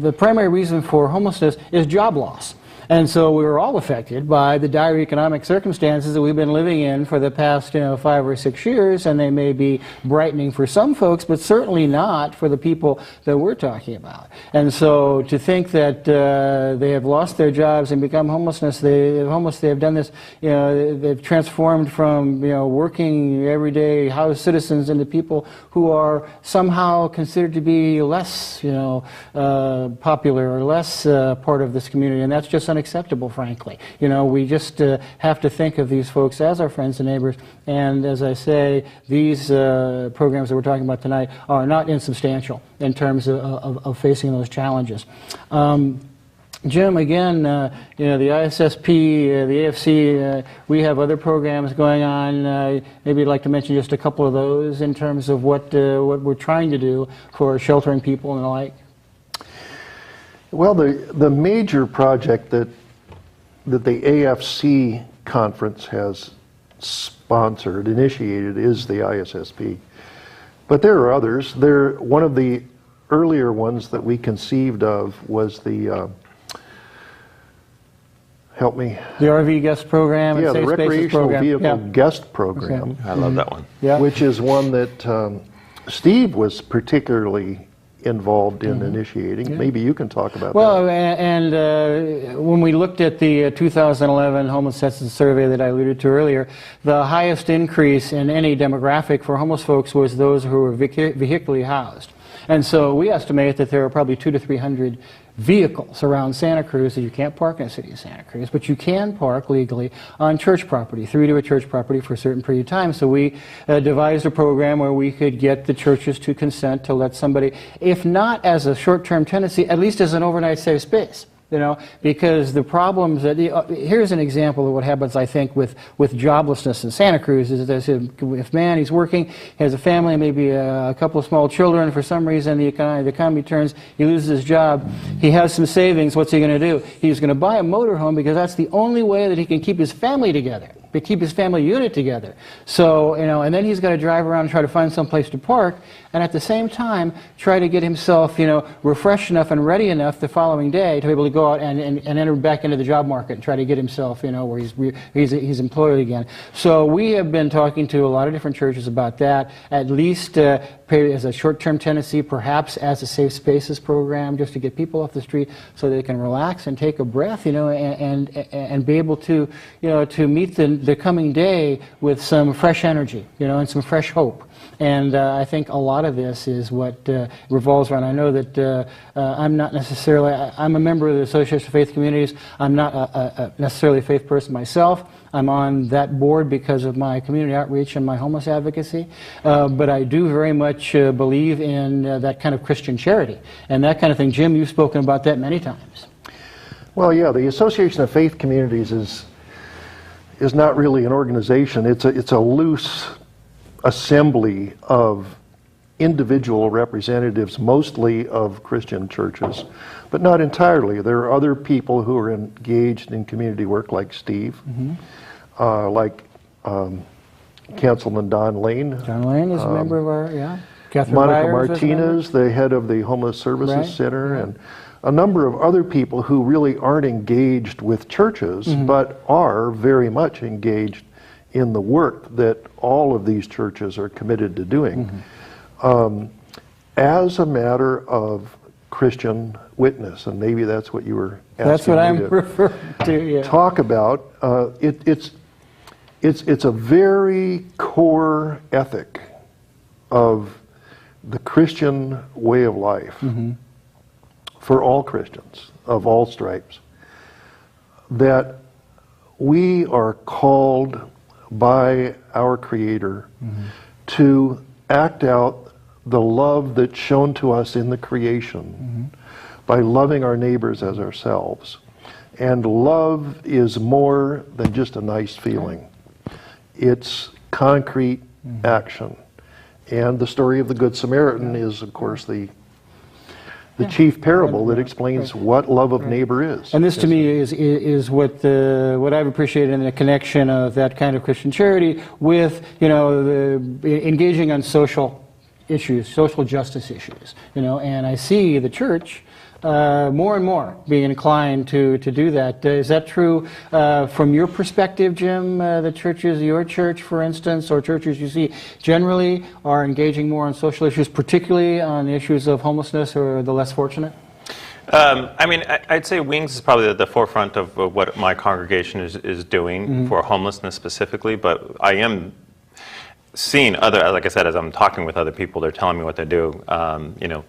the primary reason for homelessness is job loss. And so we were all affected by the dire economic circumstances that we've been living in for the past, you know, 5 or 6 years, and they may be brightening for some folks, but certainly not for the people that we're talking about. And so to think that they have lost their jobs and become homeless, they have done this, you know, they've transformed from, you know, working everyday house citizens into people who are somehow considered to be less, you know, popular or less part of this community, and that's just unacceptable, frankly. You know, we just have to think of these folks as our friends and neighbors, and as I say, these programs that we're talking about tonight are not insubstantial in terms of facing those challenges. Jim, again, you know, the ISSP, the AFC, we have other programs going on. Maybe you'd like to mention just a couple of those in terms of what we're trying to do for sheltering people and the like. Well, the major project that the AFC conference has sponsored, initiated, is the ISSP. But there are others. One of the earlier ones that we conceived of was the help me. The RV guest program. Yeah, and the Safe Spaces recreational program. vehicle guest program. Okay. I love that one. Yeah. Which is one that Steve was particularly involved in initiating. Maybe you can talk about that. Well, and when we looked at the 2011 homeless census survey that I alluded to earlier, the highest increase in any demographic for homeless folks was those who were vehicularly housed. And so we estimate that there are probably 200 to 300 vehicles around Santa Cruz that you can't park in the city of Santa Cruz, but you can park legally on church property, through to a church property for a certain period of time. So we devised a program where we could get the churches to consent to let somebody, if not as a short-term tenancy, at least as an overnight safe space. You know, because the problems that, here's an example of what happens, I think, with joblessness in Santa Cruz is that if man, he's working, he has a family, maybe a couple of small children, for some reason the economy turns, he loses his job, he has some savings, what's he going to do? He's going to buy a motorhome because that's the only way that he can keep his family together, to keep his family unit together. So, you know, and then he's got to drive around and try to find some place to park, and at the same time try to get himself, you know, refreshed enough and ready enough the following day to be able to go out and enter back into the job market and try to get himself, you know, where he's employed again. So we have been talking to a lot of different churches about that, at least as a short-term tenancy, perhaps as a safe spaces program, just to get people off the street so they can relax and take a breath, you know, and be able to, you know, to meet the coming day with some fresh energy, you know, and some fresh hope. And I think a lot of this is what revolves around. I know that I'm not necessarily, I'm a member of the Association of Faith Communities. I'm not necessarily a faith person myself. I'm on that board because of my community outreach and my homeless advocacy. But I do very much believe in that kind of Christian charity and that kind of thing. Jim, you've spoken about that many times. Well, yeah, the Association of Faith Communities is not really an organization. It's a loose assembly of individual representatives, mostly of Christian churches, but not entirely. There are other people who are engaged in community work, like Steve, like Councilman Don Lane. John Lane is a member of our, yeah. Catherine Monica Byers Martinez, the head of the Homeless Services Center, and a number of other people who really aren't engaged with churches, but are very much engaged in the work that all of these churches are committed to doing. As a matter of Christian witness, and maybe that's what you were asking That's what I'm me to referring to, yeah. talk about. It's a very core ethic of the Christian way of life for all Christians of all stripes, that we are called by our Creator to act out the love that's shown to us in the creation by loving our neighbors as ourselves. And love is more than just a nice feeling. It's concrete action. And the story of the Good Samaritan is, of course, the chief parable that explains what love of neighbor is. And this to me is what I've appreciated in the connection of that kind of Christian charity with, you know, engaging on social issues, social justice issues, you know, and I see the church more and more being inclined to do that. Is that true from your perspective, Jim? The churches, your church, for instance, or churches you see generally are engaging more on social issues, particularly on issues of homelessness or the less fortunate? I mean, I'd say Wings is probably at the forefront of what my congregation is doing for homelessness specifically, but I am seeing other, like I said, as I'm talking with other people, they're telling me what they do. You know,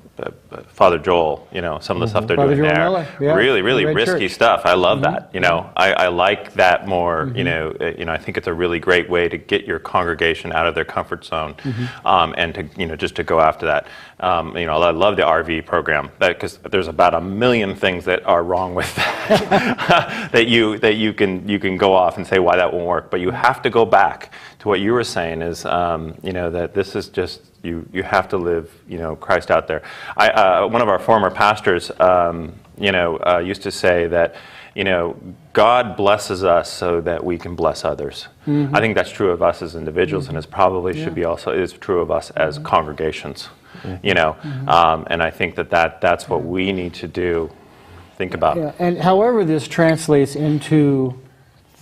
Father Joel, you know, some of the stuff they're Father doing Joel there, Miller, yeah, really risky church. stuff. I love that. You know, I like that more. You know, I think it's a really great way to get your congregation out of their comfort zone, and to just to go after that. You know, I love the RV program because there's about 1 million things that are wrong with that that you can go off and say why that won't work, but you have to go back to what you were saying is you know, that this is just you have to live, you know, Christ out there. One of our former pastors you know, used to say that, you know, God blesses us so that we can bless others. I think that's true of us as individuals, and it's probably should be also is true of us as congregations. You know, and I think that's what we need to do. Think about. Yeah, and however this translates into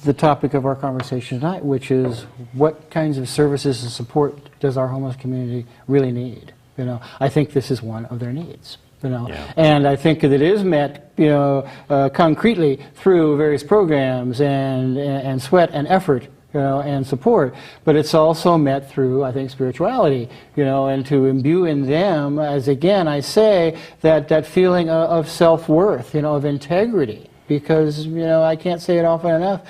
the topic of our conversation tonight, which is what kinds of services and support does our homeless community really need? You know, I think this is one of their needs. You know, and I think that it is met, you know, concretely through various programs and sweat and effort, you know, and support, but it's also met through, I think, spirituality, you know, and to imbue in them, as again I say, that feeling of self-worth, you know, of integrity. Because, you know, I can't say it often enough,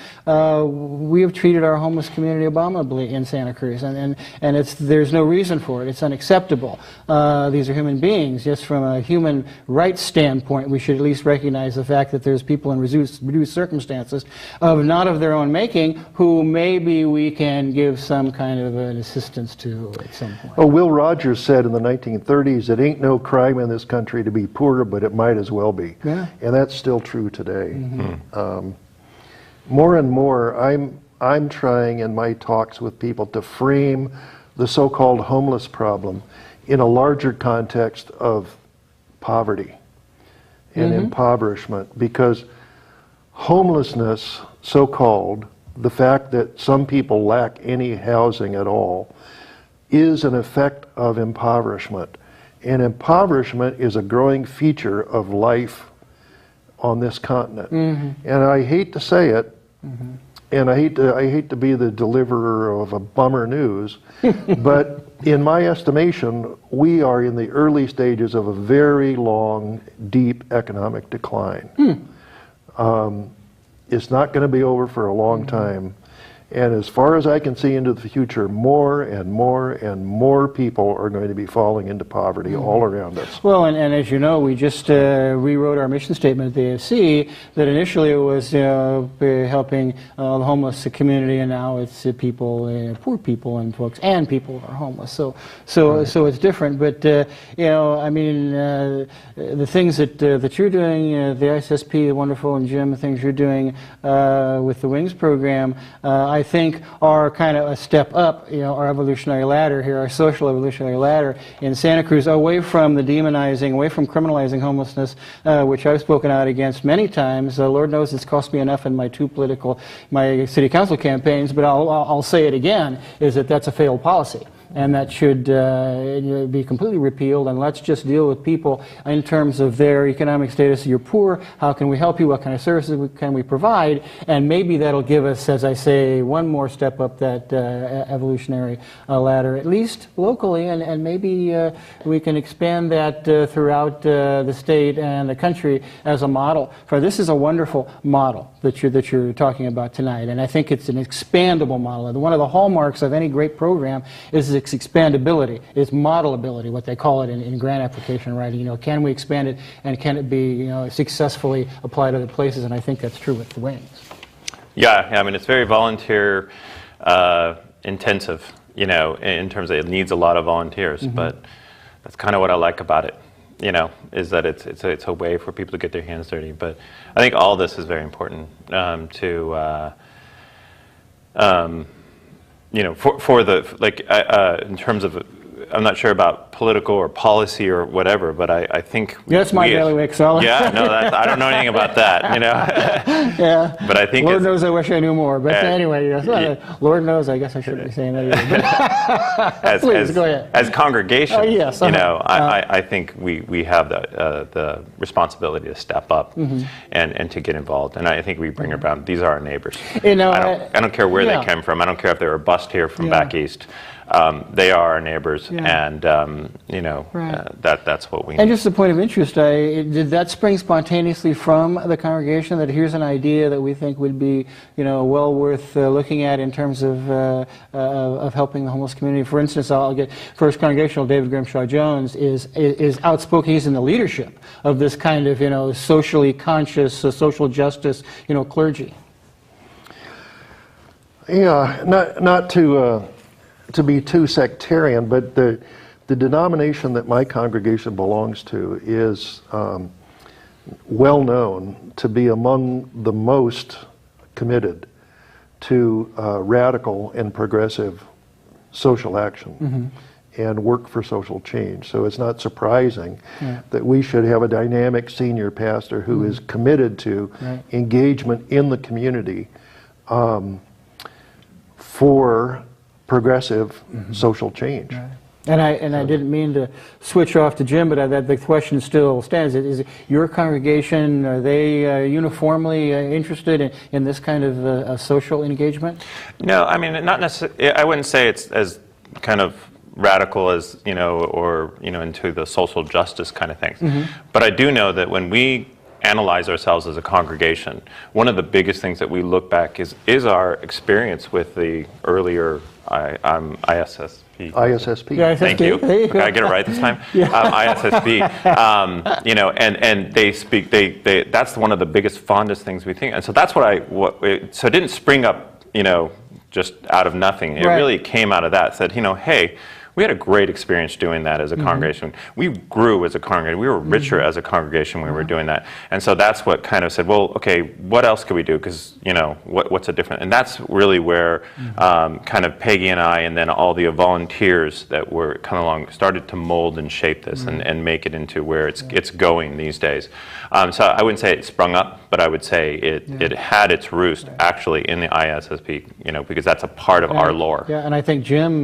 we have treated our homeless community abominably in Santa Cruz, and there's no reason for it. It's unacceptable. These are human beings. Just from a human rights standpoint, we should at least recognize the fact that there's people in reduced circumstances, not of their own making, who maybe we can give some kind of an assistance to at some point. Well, Will Rogers said in the 1930s, it ain't no crime in this country to be poor, but it might as well be. Yeah. And that's still true today. More and more, I'm trying in my talks with people to frame the so-called homeless problem in a larger context of poverty and impoverishment, because homelessness, so-called, the fact that some people lack any housing at all, is an effect of impoverishment. And impoverishment is a growing feature of life on this continent. And I hate to say it, and I hate to be the deliverer of a bummer news, but in my estimation, we are in the early stages of a very long, deep economic decline. It's not going to be over for a long time. And as far as I can see into the future, more and more and more people are going to be falling into poverty all around us. Well, and as you know, we just rewrote our mission statement at the AFC, that initially it was helping the homeless community, and now it's people, poor people and folks, and people who are homeless. So it's different. But, you know, I mean, the things that you're doing, the ISSP, wonderful, and Jim, the things you're doing with the Wings program, I think are kind of a step up, you know, our evolutionary ladder here, our social evolutionary ladder in Santa Cruz, away from the demonizing, away from criminalizing homelessness, which I've spoken out against many times. Lord knows it's cost me enough in my my city council campaigns, but I'll say it again, is that that's a failed policy. and that should be completely repealed, and let's just deal with people in terms of their economic status. You're poor, how can we help you, what kind of services can we provide, and maybe that'll give us, as I say, one more step up that evolutionary ladder, at least locally, and maybe we can expand that throughout the state and the country as a model. For this is a wonderful model that you're talking about tonight, and I think it's an expandable model. One of the hallmarks of any great program is its expandability, its modelability, what they call it in grant application writing. You know, can we expand it, and can it be, you know, successfully applied to other places? And I think that's true with the wings. Yeah, I mean, it's very volunteer intensive, you know, in terms of it needs a lot of volunteers, but that's kind of what I like about it, you know, is that it's a way for people to get their hands dirty. But I think all this is very important you know, for the, like, in terms of, I'm not sure about political or policy or whatever, but I think... Yeah, that's my bailiwick, so... Yeah, no, I don't know anything about that, you know? Yeah. But I think Lord knows I wish I knew more, but anyway, Lord knows, I guess I shouldn't be saying that either. Please, go ahead. As congregation, yes, you know, I think we have the responsibility to step up and to get involved, and I think we bring around, these are our neighbors. You know, I don't care where they came from, I don't care if they were bused here from back east. They are our neighbors, and you know, that's what we need. And just a point of interest, did that spring spontaneously from the congregation, that here's an idea that we think would be, you know, well worth looking at in terms of helping the homeless community? For instance, I'll get First Congregational David Grimshaw Jones is outspoken. He's in the leadership of this kind of, you know, socially conscious, social justice, you know, clergy. Yeah, not to be too sectarian, but the denomination that my congregation belongs to is well known to be among the most committed to radical and progressive social action and work for social change. So it's not surprising that we should have a dynamic senior pastor who is committed to engagement in the community for progressive social change. And I didn't mean to switch off to Jim, but the question still stands. Is your congregation, are they uniformly interested in this kind of social engagement? No, I mean, not necessarily. I wouldn't say it's as kind of radical as, you know, or, you know, into the social justice kind of things. But I do know that when we analyze ourselves as a congregation, one of the biggest things that we look back is our experience with the earlier ISSP. ISSP. Yeah, Thank you. Okay, I get it right this time. ISSP. You know, and they speak. That's one of the biggest, fondest things we think. And so that's so it didn't spring up, you know, just out of nothing. It really came out of that. Said, you know, hey, we had a great experience doing that as a congregation. We grew as a congregation. We were richer as a congregation when we were doing that. And so that's what kind of said, well, okay, what else could we do? Because, you know, what's a different? And that's really where kind of Peggy and I, and then all the volunteers that were kind of along, started to mold and shape this and make it into where it's going these days. So I wouldn't say it sprung up, but I would say it had its roost actually in the ISSP, you know, because that's a part of our lore. Yeah, and I think Jim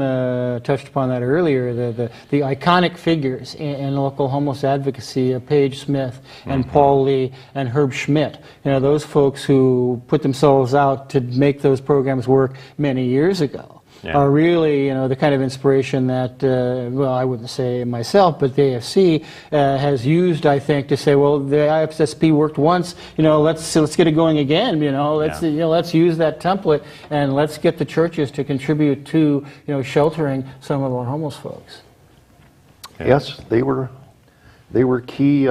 touched upon that earlier, the iconic figures in local homeless advocacy, Paige Smith and Paul Lee and Herb Schmidt. You know, those folks who put themselves out to make those programs work many years ago. Are really, you know, the kind of inspiration that, well, I wouldn't say myself, but the AFC has used, I think, to say, well, the ISSP worked once, you know, let's get it going again, you know, let's use that template and let's get the churches to contribute to, you know, sheltering some of our homeless folks. Yes, they were key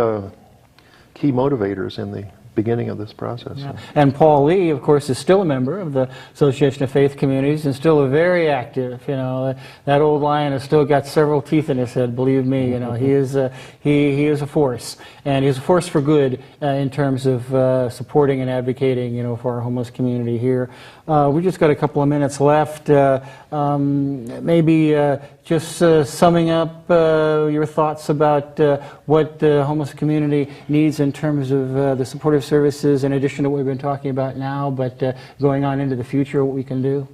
motivators in the beginning of this process. Yeah. And Paul Lee, of course, is still a member of the Association of Faith Communities and still very active. You know, that old lion has still got several teeth in his head. Believe me, you know, he is a force, and he's a force for good in terms of supporting and advocating, you know, for our homeless community here. We just got a couple of minutes left. Maybe just summing up your thoughts about what the homeless community needs in terms of the supportive services, in addition to what we've been talking about now, but going on into the future, what we can do.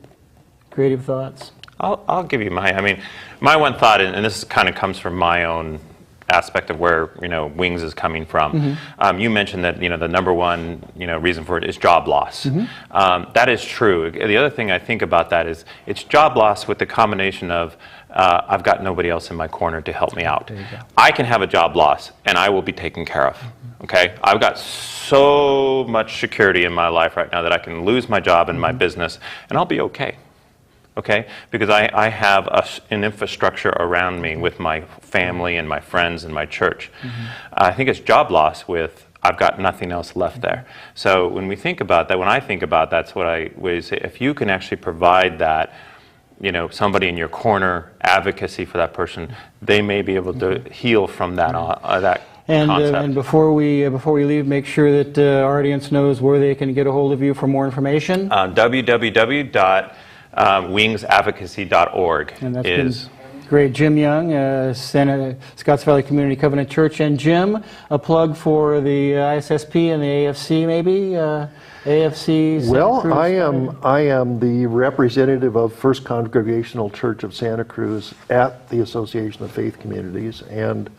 Creative thoughts. I'll give you my, I mean, my one thought, and this kind of comes from my own aspect of where, you know, Wings is coming from. You mentioned that, you know, the number one, you know, reason for it is job loss. That is true. The other thing I think about that is it's job loss with the combination of I've got nobody else in my corner to help me out. I can have a job loss and I will be taken care of. Okay, I've got so much security in my life right now that I can lose my job and my business and I'll be okay. Okay, because I have an infrastructure around me with my family and my friends and my church. I think it's job loss with I've got nothing else left there. So when we think about that, when I think about that's what I would say, if you can actually provide that, you know, somebody in your corner, advocacy for that person, they may be able to heal from that that concept. And before we leave, make sure that our audience knows where they can get a hold of you for more information. www.wingsadvocacy.org And that's been great. Jim Young, Scotts Valley Community Covenant Church. And Jim, a plug for the ISSP and the AFC maybe? AFC? Well, I am the representative of First Congregational Church of Santa Cruz at the Association of Faith Communities, and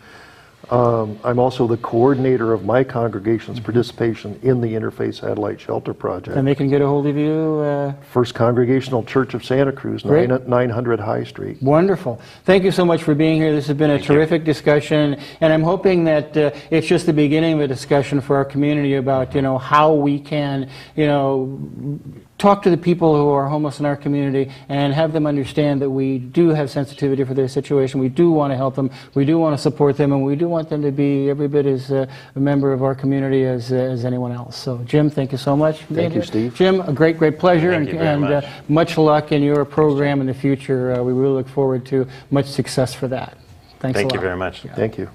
I'm also the coordinator of my congregation's participation in the Interfaith Satellite Shelter Project. And they can get a hold of you? First Congregational Church of Santa Cruz, 900 High Street. Wonderful. Thank you so much for being here. This has been a terrific discussion, and I'm hoping that it's just the beginning of a discussion for our community about, you know, how we can, you know, talk to the people who are homeless in our community and have them understand that we do have sensitivity for their situation. We do want to help them. We do want to support them, and we do want them to be every bit as a member of our community as anyone else. So, Jim, thank you so much. Thank you, Steve. Jim, a great pleasure, Thank you very much. Much luck in your program in the future. We really look forward to much success for that. Thanks a lot. Thank you very much. Thank you.